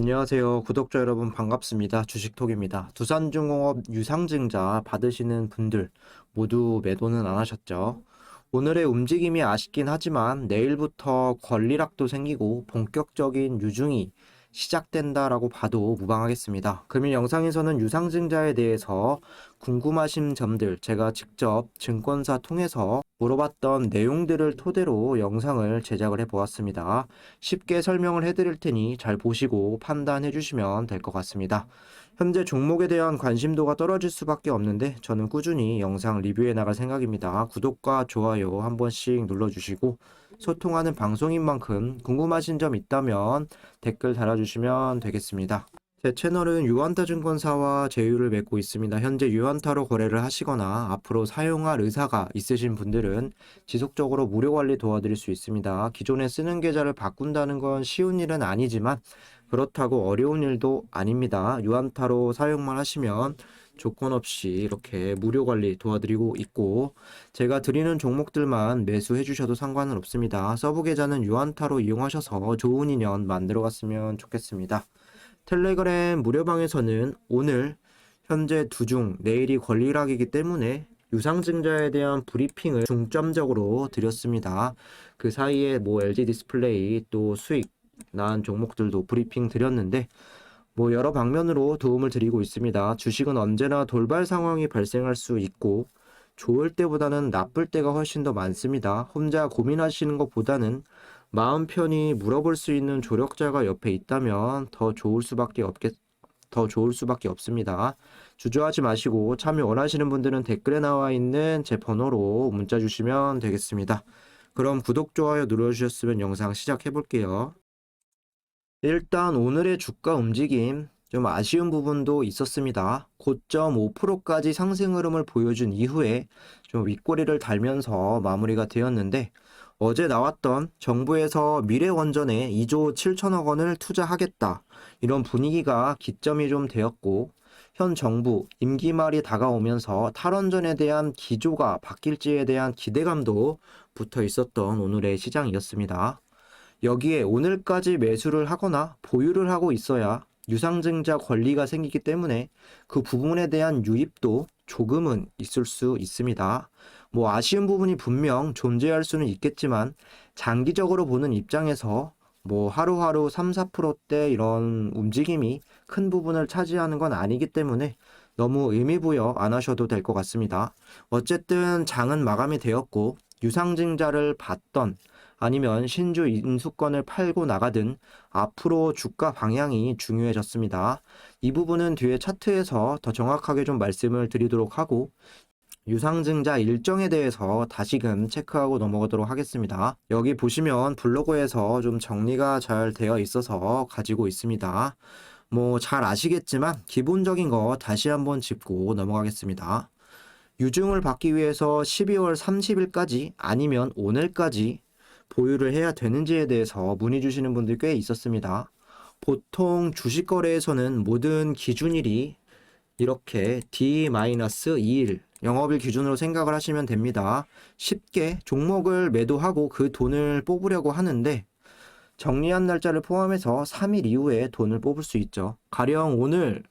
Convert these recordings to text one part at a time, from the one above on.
안녕하세요. 구독자 여러분 반갑습니다. 주식톡입니다. 두산중공업 유상증자 받으시는 분들 모두 매도는 안 하셨죠? 오늘의 움직임이 아쉽긴 하지만 내일부터 권리락도 생기고 본격적인 유중이 시작된다라고 봐도 무방하겠습니다. 금일 영상에서는 유상증자에 대해서 궁금하신 점들 제가 직접 증권사 통해서 물어봤던 내용들을 토대로 영상을 제작을 해보았습니다. 쉽게 설명을 해드릴 테니 잘 보시고 판단해 주시면 될 것 같습니다. 현재 종목에 대한 관심도가 떨어질 수밖에 없는데 저는 꾸준히 영상 리뷰해 나갈 생각입니다. 구독과 좋아요 한 번씩 눌러주시고 소통하는 방송인 만큼 궁금하신 점 있다면 댓글 달아주시면 되겠습니다. 제 채널은 유한타증권사와 제휴를 맺고 있습니다. 현재 유한타로 거래를 하시거나 앞으로 사용할 의사가 있으신 분들은 지속적으로 무료 관리 도와드릴 수 있습니다. 기존에 쓰는 계좌를 바꾼다는 건 쉬운 일은 아니지만 그렇다고 어려운 일도 아닙니다. 유한타로 사용만 하시면 조건 없이 이렇게 무료 관리 도와드리고 있고 제가 드리는 종목들만 매수해 주셔도 상관은 없습니다. 서브 계좌는 유한타로 이용하셔서 좋은 인연 만들어 갔으면 좋겠습니다. 텔레그램 무료방에서는 오늘 현재 두중 내일이 권리락이기 때문에 유상증자에 대한 브리핑을 중점적으로 드렸습니다. 그 사이에 LG 디스플레이 또 수익 난 종목들도 브리핑 드렸는데 여러 방면으로 도움을 드리고 있습니다. 주식은 언제나 돌발 상황이 발생할 수 있고 좋을 때보다는 나쁠 때가 훨씬 더 많습니다. 혼자 고민하시는 것보다는 마음 편히 물어볼 수 있는 조력자가 옆에 있다면 더 좋을 수밖에 없습니다. 주저하지 마시고 참여 원하시는 분들은 댓글에 나와 있는 제 번호로 문자 주시면 되겠습니다. 그럼 구독, 좋아요 눌러주셨으면 영상 시작해 볼게요. 일단 오늘의 주가 움직임 좀 아쉬운 부분도 있었습니다. 고점 5%까지 상승 흐름을 보여준 이후에 좀 윗꼬리를 달면서 마무리가 되었는데 어제 나왔던 정부에서 미래원전에 2조 7천억 원을 투자하겠다 이런 분위기가 기점이 좀 되었고 현 정부 임기 말이 다가오면서 탈원전에 대한 기조가 바뀔지에 대한 기대감도 붙어 있었던 오늘의 시장이었습니다. 여기에 오늘까지 매수를 하거나 보유를 하고 있어야 유상증자 권리가 생기기 때문에 그 부분에 대한 유입도 조금은 있을 수 있습니다. 아쉬운 부분이 분명 존재할 수는 있겠지만 장기적으로 보는 입장에서 하루하루 3, 4%대 이런 움직임이 큰 부분을 차지하는 건 아니기 때문에 너무 의미부여 안 하셔도 될 것 같습니다. 어쨌든 장은 마감이 되었고 유상증자를 받던 아니면 신주 인수권을 팔고 나가든 앞으로 주가 방향이 중요해졌습니다. 이 부분은 뒤에 차트에서 더 정확하게 좀 말씀을 드리도록 하고 유상증자 일정에 대해서 다시금 체크하고 넘어가도록 하겠습니다. 여기 보시면 블로그에서 좀 정리가 잘 되어 있어서 가지고 있습니다. 잘 아시겠지만 기본적인 거 다시 한번 짚고 넘어가겠습니다. 유증을 받기 위해서 12월 30일까지 아니면 오늘까지 보유를 해야 되는지에 대해서 문의 주시는 분들 꽤 있었습니다. 보통 주식 거래에서는 모든 기준일이 이렇게 D-2일 영업일 기준으로 생각을 하시면 됩니다. 쉽게 종목을 매도하고 그 돈을 뽑으려고 하는데 정리한 날짜를 포함해서 3일 이후에 돈을 뽑을 수 있죠. 가령 오늘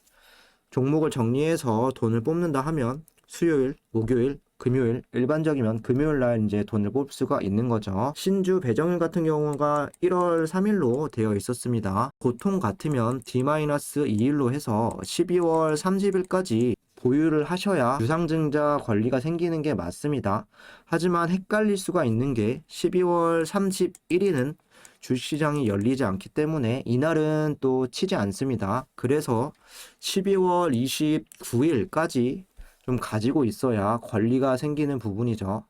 종목을 정리해서 돈을 뽑는다 하면 수요일, 목요일, 금요일, 일반적이면 금요일 날 이제 돈을 뽑을 수가 있는 거죠. 신주 배정일 같은 경우가 1월 3일로 되어 있었습니다. 보통 같으면 D-2일로 해서 12월 30일까지 보유를 하셔야 유상증자 권리가 생기는 게 맞습니다. 하지만 헷갈릴 수가 있는 게 12월 31일은 주식시장이 열리지 않기 때문에 이날은 또 치지 않습니다. 그래서 12월 29일까지 좀 가지고 있어야 권리가 생기는 부분이죠.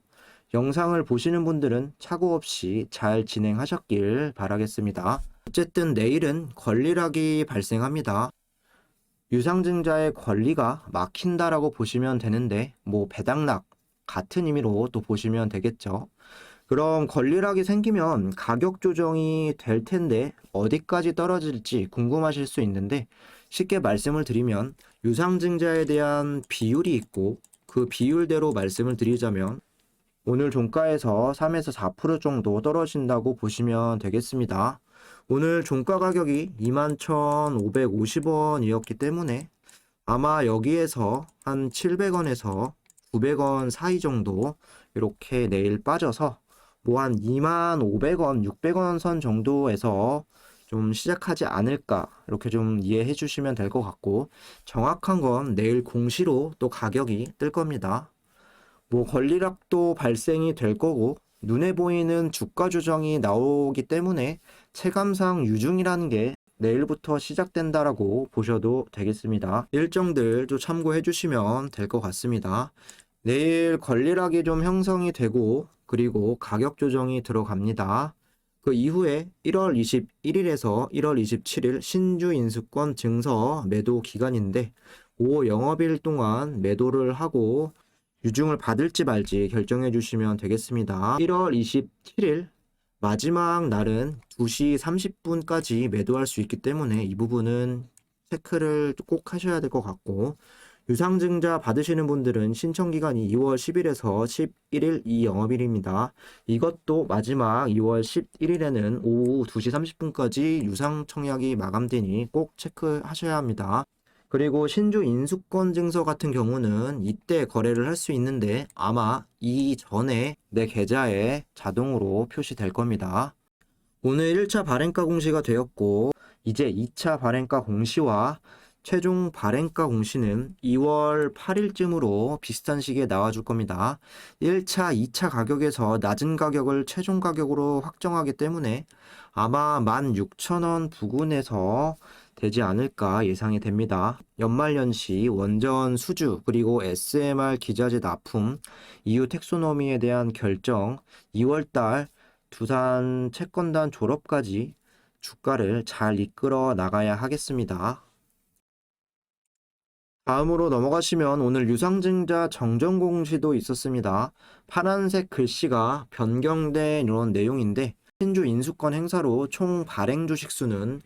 영상을 보시는 분들은 착오 없이 잘 진행하셨길 바라겠습니다. 어쨌든 내일은 권리락이 발생합니다. 유상증자의 권리가 막힌다라고 보시면 되는데 배당락 같은 의미로 또 보시면 되겠죠. 그럼 권리락이 생기면 가격 조정이 될 텐데 어디까지 떨어질지 궁금하실 수 있는데 쉽게 말씀을 드리면 유상증자에 대한 비율이 있고 그 비율대로 말씀을 드리자면 오늘 종가에서 3에서 4% 정도 떨어진다고 보시면 되겠습니다. 오늘 종가 가격이 21,550원이었기 때문에 아마 여기에서 한 700원에서 900원 사이 정도 이렇게 내일 빠져서 뭐 한 2,500원, 600원 선 정도에서 좀 시작하지 않을까 이렇게 좀 이해해 주시면 될 것 같고, 정확한 건 내일 공시로 또 가격이 뜰 겁니다. 뭐 권리락도 발생이 될 거고 눈에 보이는 주가 조정이 나오기 때문에 체감상 유중이라는 게 내일부터 시작된다라고 보셔도 되겠습니다. 일정들도 참고해 주시면 될 것 같습니다. 내일 권리락이 좀 형성이 되고 그리고 가격 조정이 들어갑니다. 그 이후에 1월 21일에서 1월 27일 신주 인수권 증서 매도 기간인데, 5 영업일 동안 매도를 하고 유증을 받을지 말지 결정해 주시면 되겠습니다. 1월 27일 마지막 날은 2시 30분까지 매도할 수 있기 때문에 이 부분은 체크를 꼭 하셔야 될 것 같고, 유상증자 받으시는 분들은 신청기간이 2월 10일에서 11일 이 영업일입니다. 이것도 마지막 2월 11일에는 오후 2시 30분까지 유상청약이 마감되니 꼭 체크하셔야 합니다. 그리고 신주 인수권 증서 같은 경우는 이때 거래를 할 수 있는데 아마 이전에 내 계좌에 자동으로 표시될 겁니다. 오늘 1차 발행가 공시가 되었고, 이제 2차 발행가 공시와 최종 발행가 공시는 2월 8일쯤으로 비슷한 시기에 나와줄 겁니다. 1차, 2차 가격에서 낮은 가격을 최종 가격으로 확정하기 때문에 아마 16,000원 부근에서 되지 않을까 예상이 됩니다. 연말연시 원전 수주 그리고 SMR 기자재 납품 EU 텍소노미에 대한 결정, 2월달 두산 채권단 졸업까지 주가를 잘 이끌어 나가야 하겠습니다. 다음으로 넘어가시면 오늘 유상증자 정정 공시도 있었습니다. 파란색 글씨가 변경된 이런 내용인데, 신주 인수권 행사로 총 발행 주식 수는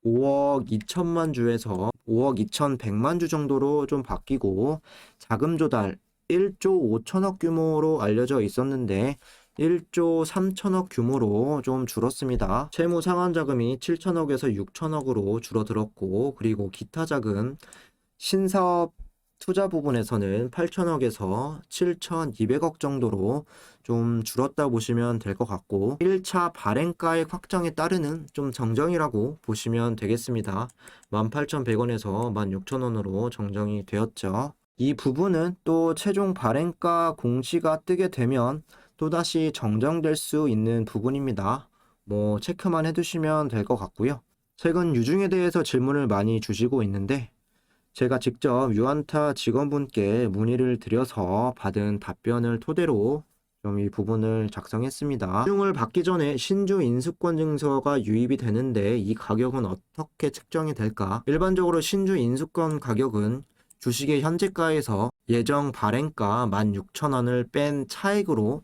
5억 2천만 주에서 5억 2,100만 주 정도로 좀 바뀌고, 자금 조달 1조 5천억 규모로 알려져 있었는데 1조 3천억 규모로 좀 줄었습니다. 채무 상환 자금이 7천억에서 6천억으로 줄어들었고, 그리고 기타 자금 신사업 투자 부분에서는 8천억에서 7,200억 정도로 좀 줄었다 보시면 될 것 같고, 1차 발행가액 확정에 따르는 좀 정정이라고 보시면 되겠습니다. 18,100원에서 16,000원으로 정정이 되었죠. 이 부분은 또 최종 발행가 공시가 뜨게 되면 또다시 정정될 수 있는 부분입니다. 뭐 체크만 해두시면 될 것 같고요. 최근 유중에 대해서 질문을 많이 주시고 있는데, 제가 직접 유안타 직원분께 문의를 드려서 받은 답변을 토대로 좀 이 부분을 작성했습니다. 유중을 받기 전에 신주 인수권 증서가 유입이 되는데 이 가격은 어떻게 측정이 될까? 일반적으로 신주 인수권 가격은 주식의 현재가에서 예정 발행가 16,000원을 뺀 차액으로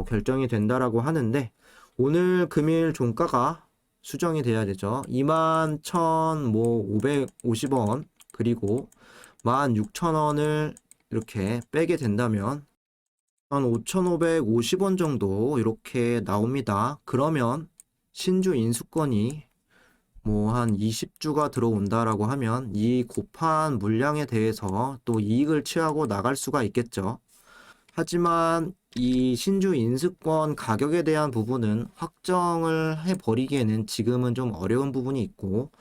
결정이 된다라고 하는데, 오늘 금일 종가가 수정이 돼야 되죠. 21,550원 그리고 16,000원을 이렇게 빼게 된다면 한 5,550원 정도 이렇게 나옵니다. 그러면 신주 인수권이 뭐 한 20주가 들어온다라고 하면 이 곱한 물량에 대해서 또 이익을 취하고 나갈 수가 있겠죠. 하지만 이 신주 인수권 가격에 대한 부분은 확정을 해버리기에는 지금은 좀 어려운 부분이 있고,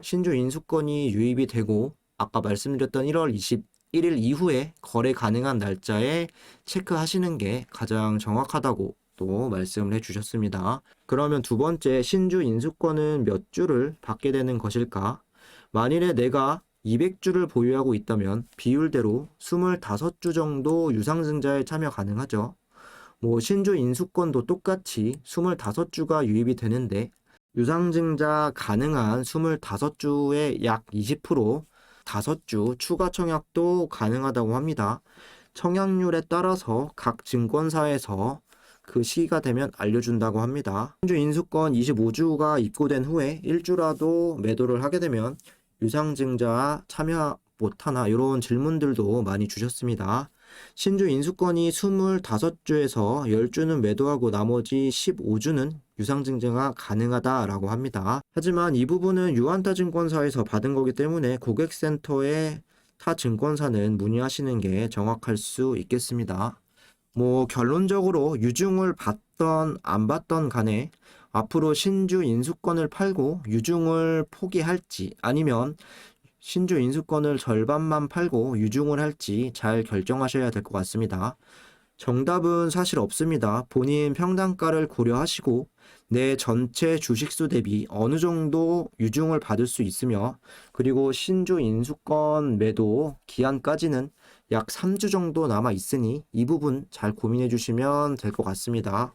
신주 인수권이 유입이 되고 아까 말씀드렸던 1월 21일 이후에 거래 가능한 날짜에 체크하시는 게 가장 정확하다고 또 말씀을 해주셨습니다. 그러면 두 번째, 신주 인수권은 몇 주를 받게 되는 것일까? 만일에 내가 200주를 보유하고 있다면 비율대로 25주 정도 유상증자에 참여 가능하죠. 뭐 신주 인수권도 똑같이 25주가 유입이 되는데, 유상증자 가능한 25주의 약 20%, 5주 추가 청약도 가능하다고 합니다. 청약률에 따라서 각 증권사에서 그 시기가 되면 알려준다고 합니다. 신주 인수권 25주가 입고된 후에 1주라도 매도를 하게 되면 유상증자 참여 못하나, 이런 질문들도 많이 주셨습니다. 신주 인수권이 25주에서 10주는 매도하고 나머지 15주는 유상증자가 가능하다라고 합니다. 하지만 이 부분은 유한타 증권사에서 받은 거기 때문에 고객센터에 타 증권사는 문의하시는 게 정확할 수 있겠습니다. 결론적으로 유증을 받던 안 받던 간에 앞으로 신주 인수권을 팔고 유증을 포기할지 아니면 신주 인수권을 절반만 팔고 유증을 할지 잘 결정하셔야 될 것 같습니다. 정답은 사실 없습니다. 본인 평단가를 고려하시고 내 전체 주식수 대비 어느 정도 유증을 받을 수 있으며 그리고 신주 인수권 매도 기한까지는 약 3주 정도 남아 있으니 이 부분 잘 고민해 주시면 될 것 같습니다.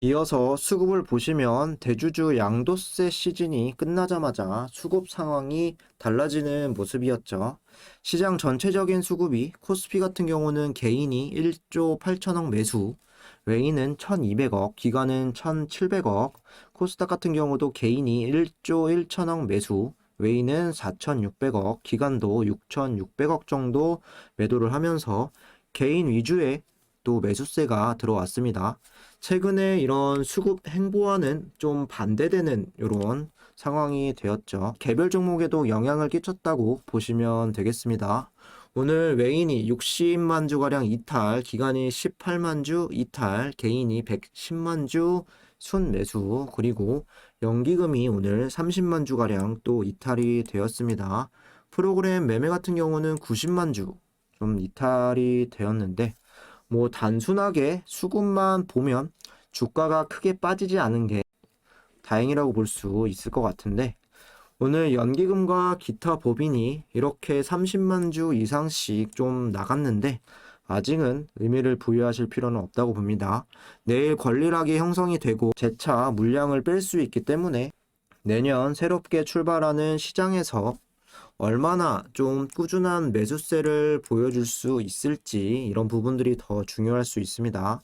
이어서 수급을 보시면 대주주 양도세 시즌이 끝나자마자 수급 상황이 달라지는 모습이었죠. 시장 전체적인 수급이 코스피 같은 경우는 개인이 1조 8천억 매수, 외인은 1200억, 기관은 1700억, 코스닥 같은 경우도 개인이 1조 1천억 매수, 외인은 4600억, 기관도 6600억 정도 매도를 하면서 개인 위주의 또 매수세가 들어왔습니다. 최근에 이런 수급 행보와는 좀 반대되는 이런 상황이 되었죠. 개별 종목에도 영향을 끼쳤다고 보시면 되겠습니다. 오늘 외인이 60만 주가량 이탈, 기관이 18만 주 이탈, 개인이 110만 주 순매수, 그리고 연기금이 오늘 30만 주가량 또 이탈이 되었습니다. 프로그램 매매 같은 경우는 90만 주 좀 이탈이 되었는데 단순하게 수급만 보면 주가가 크게 빠지지 않은 게 다행이라고 볼 수 있을 것 같은데 오늘 연기금과 기타 법인이 이렇게 30만 주 이상씩 좀 나갔는데 아직은 의미를 부여하실 필요는 없다고 봅니다. 내일 권리락이 형성이 되고 재차 물량을 뺄 수 있기 때문에 내년 새롭게 출발하는 시장에서 얼마나 좀 꾸준한 매수세를 보여줄 수 있을지 이런 부분들이 더 중요할 수 있습니다.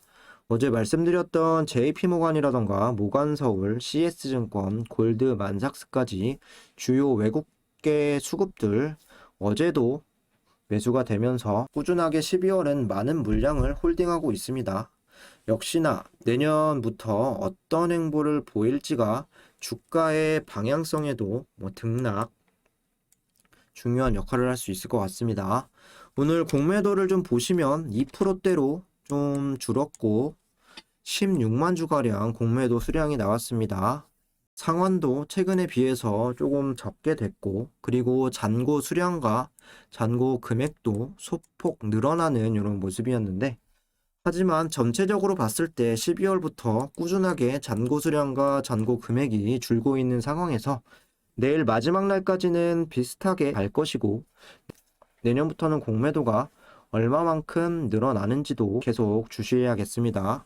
어제 말씀드렸던 JP모간이라던가 모간서울, CS증권, 골드만삭스까지 주요 외국계 수급들 어제도 매수가 되면서 꾸준하게 12월은 많은 물량을 홀딩하고 있습니다. 역시나 내년부터 어떤 행보를 보일지가 주가의 방향성에도 등락 중요한 역할을 할 수 있을 것 같습니다. 오늘 공매도를 좀 보시면 2%대로 좀 줄었고 16만 주가량 공매도 수량이 나왔습니다. 상환도 최근에 비해서 조금 적게 됐고 그리고 잔고 수량과 잔고 금액도 소폭 늘어나는 이런 모습이었는데 하지만 전체적으로 봤을 때 12월부터 꾸준하게 잔고 수량과 잔고 금액이 줄고 있는 상황에서 내일 마지막 날까지는 비슷하게 갈 것이고 내년부터는 공매도가 얼마만큼 늘어나는지도 계속 주시해야겠습니다.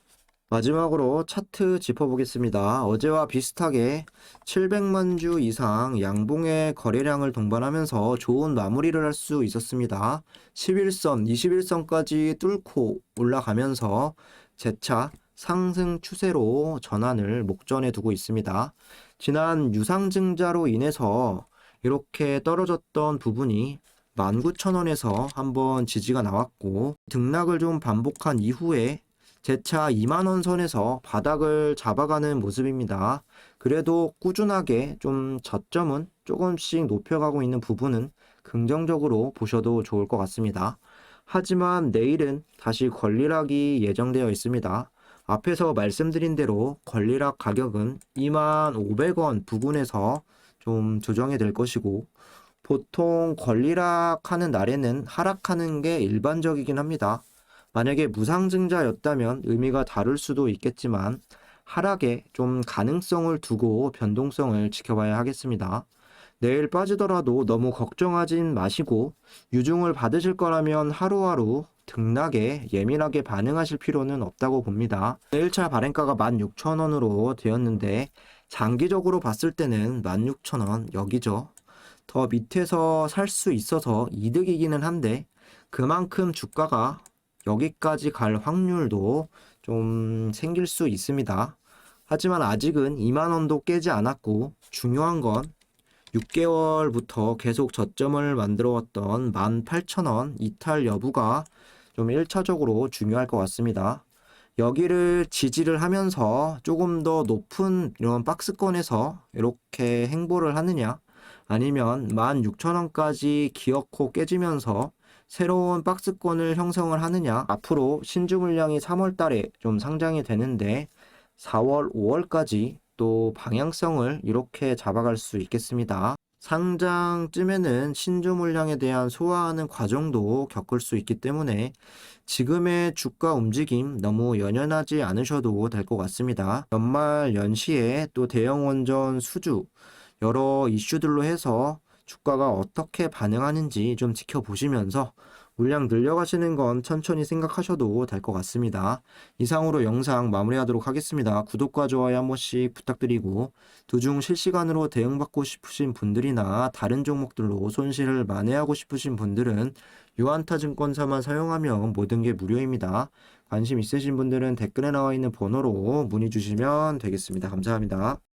마지막으로 차트 짚어보겠습니다. 어제와 비슷하게 700만 주 이상 양봉의 거래량을 동반하면서 좋은 마무리를 할 수 있었습니다. 11선, 21선까지 뚫고 올라가면서 재차 상승 추세로 전환을 목전에 두고 있습니다. 지난 유상증자로 인해서 이렇게 떨어졌던 부분이 19,000원에서 한번 지지가 나왔고 등락을 좀 반복한 이후에 재차 2만원 선에서 바닥을 잡아가는 모습입니다. 그래도 꾸준하게 좀 저점은 조금씩 높여가고 있는 부분은 긍정적으로 보셔도 좋을 것 같습니다. 하지만 내일은 다시 권리락이 예정되어 있습니다. 앞에서 말씀드린 대로 권리락 가격은 25,500원 부근에서 좀 조정이 될 것이고 보통 권리락하는 날에는 하락하는 게 일반적이긴 합니다. 만약에 무상증자였다면 의미가 다를 수도 있겠지만 하락에 좀 가능성을 두고 변동성을 지켜봐야 하겠습니다. 내일 빠지더라도 너무 걱정하진 마시고 유증을 받으실 거라면 하루하루 등락에 예민하게 반응하실 필요는 없다고 봅니다. 1차 발행가가 16,000원으로 되었는데 장기적으로 봤을 때는 16,000원 여기죠. 더 밑에서 살 수 있어서 이득이기는 한데 그만큼 주가가 여기까지 갈 확률도 좀 생길 수 있습니다. 하지만 아직은 2만원도 깨지 않았고 중요한 건 6개월부터 계속 저점을 만들어 왔던 18,000원 이탈 여부가 좀 1차적으로 중요할 것 같습니다. 여기를 지지를 하면서 조금 더 높은 이런 박스권에서 이렇게 행보를 하느냐, 아니면 16,000원까지 기어코 깨지면서 새로운 박스권을 형성을 하느냐. 앞으로 신주 물량이 3월 달에 좀 상장이 되는데 4월, 5월까지 또 방향성을 이렇게 잡아갈 수 있겠습니다. 상장쯤에는 신주 물량에 대한 소화하는 과정도 겪을 수 있기 때문에 지금의 주가 움직임 너무 연연하지 않으셔도 될 것 같습니다. 연말 연시에 또 대형 원전 수주 여러 이슈들로 해서 주가가 어떻게 반응하는지 좀 지켜보시면서 물량 늘려가시는 건 천천히 생각하셔도 될 것 같습니다. 이상으로 영상 마무리하도록 하겠습니다. 구독과 좋아요 한 번씩 부탁드리고 두중 실시간으로 대응받고 싶으신 분들이나 다른 종목들로 손실을 만회하고 싶으신 분들은 유한타증권사만 사용하면 모든 게 무료입니다. 관심 있으신 분들은 댓글에 나와 있는 번호로 문의 주시면 되겠습니다. 감사합니다.